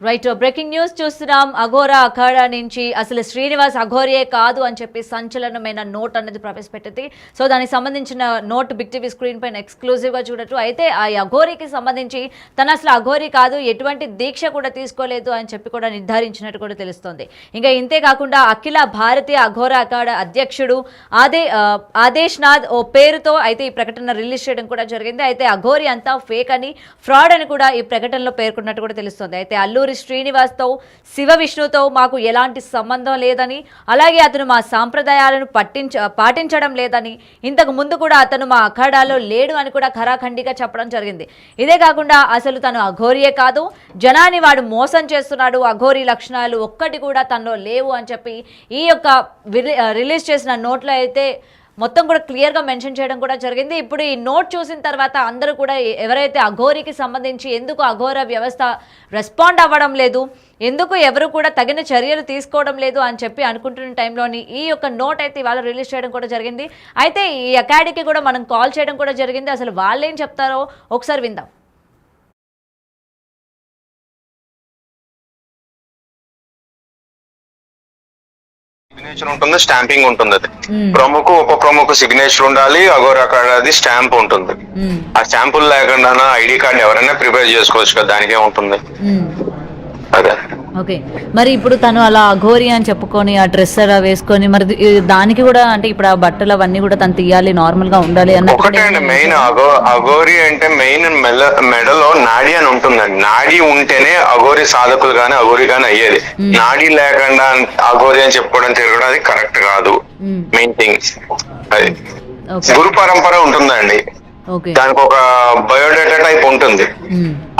Right breaking news చూస్తున్నాం. అఘోరా అఖాడా నుంచి అసలు శ్రీనివాస్ అఘోరియే కాదు అని చెప్పి సంచలనమైన నోట్ అనేది ప్రవేశపెట్టింది. సో దానికి సంబంధించిన నోట్ బిగ్ టీవీ స్క్రీన్ పైన ఎక్స్క్లూజివ్గా చూడొచ్చు. అయితే ఆ అఘోరికి సంబంధించి తను అసలు అఘోరి కాదు, ఎటువంటి దీక్ష కూడా తీసుకోలేదు అని చెప్పి కూడా నిర్ధారించినట్టు కూడా తెలుస్తోంది. ఇంకా ఇంతే కాకుండా అఖిల భారతీయ అఘోరా అఖాడా అధ్యక్షుడు ఆదేశ్ నాథ్ ఓ పేరుతో అయితే ఈ ప్రకటన రిలీజ్ చేయడం కూడా జరిగింది. అయితే అఘోరి అంతా ఫేక్ అని, ఫ్రాడ్ అని కూడా ఈ ప్రకటనలో పేర్కొన్నట్టు కూడా తెలుస్తోంది. అయితే అల్లూరి శ్రీనివాస్తో, శివ విష్ణుతో మాకు ఎలాంటి సంబంధం లేదని, అలాగే అతను మా సాంప్రదాయాలను పాటించడం లేదని, ఇంతకు ముందు కూడా అతను మా అఖాడాలో లేడు అని కూడా ఖరాఖండిగా చెప్పడం జరిగింది. ఇదే కాకుండా అసలు తను అఘోరియే కాదు, జనాన్ని వాడు మోసం చేస్తున్నాడు, అఘోరి లక్షణాలు ఒక్కటి కూడా తనలో లేవు అని చెప్పి ఈ యొక్క రిలీజ్ చేసిన నోట్లో అయితే మొత్తం కూడా క్లియర్గా మెన్షన్ చేయడం కూడా జరిగింది. ఇప్పుడు ఈ నోట్ చూసిన తర్వాత అందరూ కూడా ఎవరైతే అఘోరికి సంబంధించి ఎందుకు అఘోర వ్యవస్థ రెస్పాండ్ అవ్వడం లేదు, ఎందుకు ఎవరు కూడా తగిన చర్యలు తీసుకోవడం లేదు అని చెప్పి అనుకుంటున్న టైంలోని ఈ యొక్క నోట్ అయితే ఇవాళ రిలీజ్ చేయడం కూడా జరిగింది. అయితే ఈ అకాడమీకి కూడా మనం కాల్ చేయడం కూడా జరిగింది. అసలు వాళ్ళు ఏం చెప్తారో ఒకసారి విందాం. సిగ్నేచర్ ఉంటుంది, స్టాంపింగ్ ఉంటుంది. అది ప్రముఖ ఉప ప్రముఖ సిగ్నేచర్ ఉండాలి. అఘోర అఖాడాది స్టాంప్ ఉంటుంది. ఆ స్టాంపులు లేకుండా ఐడి కార్డ్ ఎవరైనా ప్రిపేర్ చేసుకోవచ్చు కదా, దానికే ఉంటుంది. అదే ఓకే. మరి ఇప్పుడు తను అలా అఘోరి అని చెప్పుకొని ఆ డ్రెస్ అలా వేసుకొని మరి దానికి కూడా అంటే ఇప్పుడు ఆ బట్టలు అవన్నీ కూడా తను తీయాలి, నార్మల్ గా ఉండాలి అన్న ఒకటే అండి. మెయిన్ అఘోరి అంటే మెయిన్ మెడలో నాడి అని ఉంటుందండి. నాడి ఉంటేనే అఘోరి సాధకులు గాని అఘోరి గాని అయ్యేది. నాడి లేకుండా అఘోరి అని చెప్పుకోవడం తిరగడం అది కరెక్ట్ కాదు. మెయిన్ థింగ్ అది గురు పరంపర ఉంటుందండి. దానికి ఒక బయోడేటా టైప్ ఉంటుంది.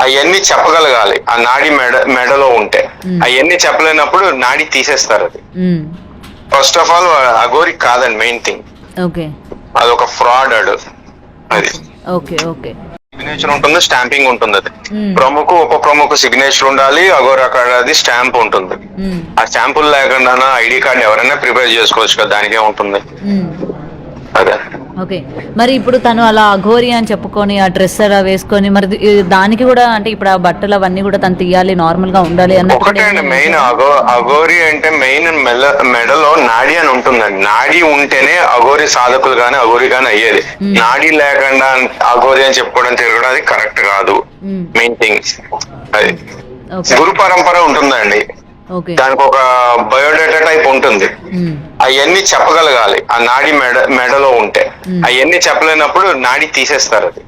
అవన్నీ చెప్పగలగాలి. ఆ నాడి మెడలో ఉంటే అవన్నీ చెప్పలేనప్పుడు నాడి తీసేస్తారు. అది ఫస్ట్ ఆఫ్ ఆల్ అఘోరి కాదండి మెయిన్ థింగ్. అదొక ఫ్రాడ్. అది సిగ్నేచర్ ఉంటుంది, స్టాంపింగ్ ఉంటుంది. అది ప్రముఖ ఉప ప్రముఖ సిగ్నేచర్ ఉండాలి. అఘోర అఖాడాది స్టాంప్ ఉంటుంది. ఆ స్టాంపులు లేకుండా ఐడి కార్డ్ ఎవరైనా ప్రిపేర్ చేసుకోవచ్చు కదా, దానికే ఉంటుంది. అదే ఓకే. మరి ఇప్పుడు తను అలా అఘోరి అని చెప్పుకొని ఆ డ్రెస్ అలా వేసుకొని మరి దానికి కూడా అంటే ఇప్పుడు ఆ బట్టలు అవన్నీ కూడా తను తీయాలి, నార్మల్ గా ఉండాలి అన్న ఒకటే అండి. మెయిన్ అఘోరి అంటే మెయిన్ మెడలో నాడి అని ఉంటుందండి. నాడి ఉంటేనే అఘోరి సాధకులు గాని అఘోరి గాని అయ్యేది. నాడి లేకుండా అఘోరి అని చెప్పుకోవడం తిరగడం అది కరెక్ట్ కాదు. మెయిన్ థింగ్ అది గురు పరంపర ఉంటుందండి. దానికి ఒక బయోడేటా టైప్ ఉంటుంది. అవన్నీ చెప్పగలగాలి. ఆ నాడి మెడలో ఉంటే అవన్నీ చెప్పలేనప్పుడు నాడి తీసేస్తారు. అది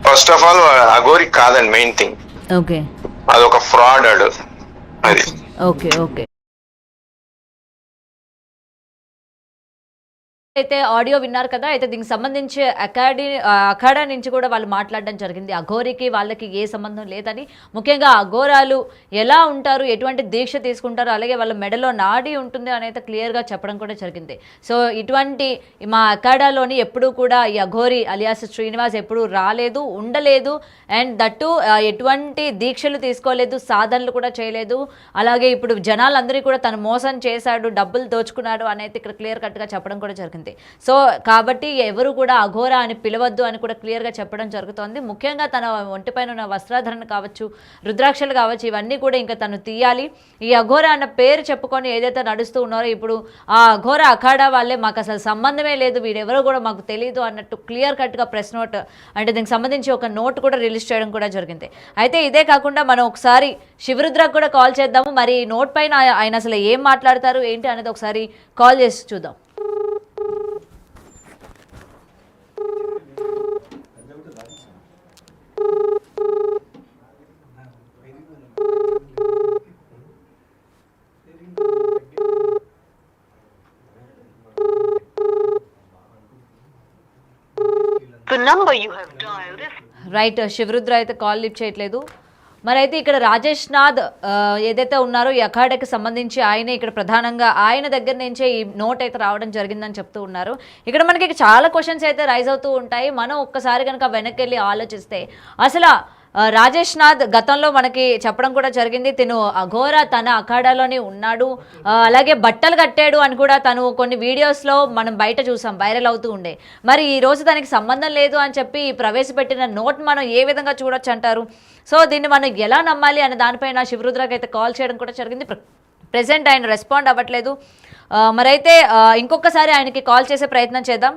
ఫస్ట్ ఆఫ్ ఆల్ అఘోరి కాదండి మెయిన్ థింగ్. అదొక ఫ్రాడ్. అది అయితే ఆడియో విన్నారు కదా. అయితే దీనికి సంబంధించి అఖాడా నుంచి కూడా వాళ్ళు మాట్లాడడం జరిగింది. అఘోరికి వాళ్ళకి ఏ సంబంధం లేదని, ముఖ్యంగా అఘోరాలు ఎలా ఉంటారు, ఎటువంటి దీక్ష తీసుకుంటారు, అలాగే వాళ్ళ మెడలో నాడి ఉంటుంది అని అయితే క్లియర్గా చెప్పడం కూడా జరిగింది. సో ఇటువంటి మా అఖాడాలోని ఎప్పుడూ కూడా ఈ అఘోరి అలియాస్ శ్రీనివాస్ ఎప్పుడూ రాలేదు, ఉండలేదు. అండ్ దట్టు ఎటువంటి దీక్షలు తీసుకోలేదు, సాధనలు కూడా చేయలేదు. అలాగే ఇప్పుడు జనాలందరికీ కూడా తను మోసం చేశాడు, డబ్బులు దోచుకున్నాడు అని అయితే ఇక్కడ క్లియర్ కట్గా చెప్పడం కూడా జరిగింది. సో కాబట్టి ఎవరు కూడా అఘోరా అని పిలవద్దు అని కూడా క్లియర్గా చెప్పడం జరుగుతోంది. ముఖ్యంగా తన ఒంటిపైన ఉన్న వస్త్రాధరణ కావచ్చు, రుద్రాక్షలు కావచ్చు, ఇవన్నీ కూడా ఇంకా తను తీయాలి. ఈ అఘోరా అన్న పేరు చెప్పుకొని ఏదైతే నడుస్తూ ఉన్నారో ఇప్పుడు ఆ అఘోరా అఖాడా వాళ్ళే మాకు అసలు సంబంధమే లేదు, వీడెవరో కూడా మాకు తెలియదు అన్నట్టు క్లియర్ కట్గా ప్రెస్ నోట్ అంటే దీనికి సంబంధించి ఒక నోట్ కూడా రిలీజ్ చేయడం కూడా జరిగింది. అయితే ఇదే కాకుండా మనం ఒకసారి శివరుద్రకు కూడా కాల్ చేద్దాము. మరి నోట్ పైన ఆయన అసలు ఏం మాట్లాడతారు ఏంటి అనేది ఒకసారి కాల్ చేసి చూద్దాం. రైట్, శివరుద్ర అయితే కాల్ లిఫ్ట్ చేయట్లేదు. మరి అయితే ఇక్కడ రాజేష్ నాథ్ ఏదైతే ఉన్నారో ఈ అఖాడాకి సంబంధించి ఆయనే ఇక్కడ ప్రధానంగా ఆయన దగ్గర నుంచే ఈ నోట్ అయితే రావడం జరిగిందని చెప్తూ ఉన్నారు. ఇక్కడ మనకి చాలా క్వశ్చన్స్ అయితే రైజ్ అవుతూ ఉంటాయి. మనం ఒక్కసారి కనుక వెనక్కి వెళ్ళి ఆలోచిస్తే అసలు రాజేష్ నాథ్ గతంలో మనకి చెప్పడం కూడా జరిగింది, తిను అఘోరా తన అఖాడాలోనే ఉన్నాడు, అలాగే బట్టలు కట్టాడు అని కూడా తను కొన్ని వీడియోస్లో మనం బయట చూసాం, వైరల్ అవుతూ ఉండే. మరి ఈ రోజు దానికి సంబంధం లేదు అని చెప్పి ప్రవేశపెట్టిన నోట్ మనం ఏ విధంగా చూడొచ్చు అంటారు? సో దీన్ని మనం ఎలా నమ్మాలి అనే దానిపైన శివరుద్రకి అయితే కాల్ చేయడం కూడా జరిగింది. ప్రెసెంట్ ఆయన రెస్పాండ్ అవ్వట్లేదు. మరైతే ఇంకొకసారి ఆయనకి కాల్ చేసే ప్రయత్నం చేద్దాం.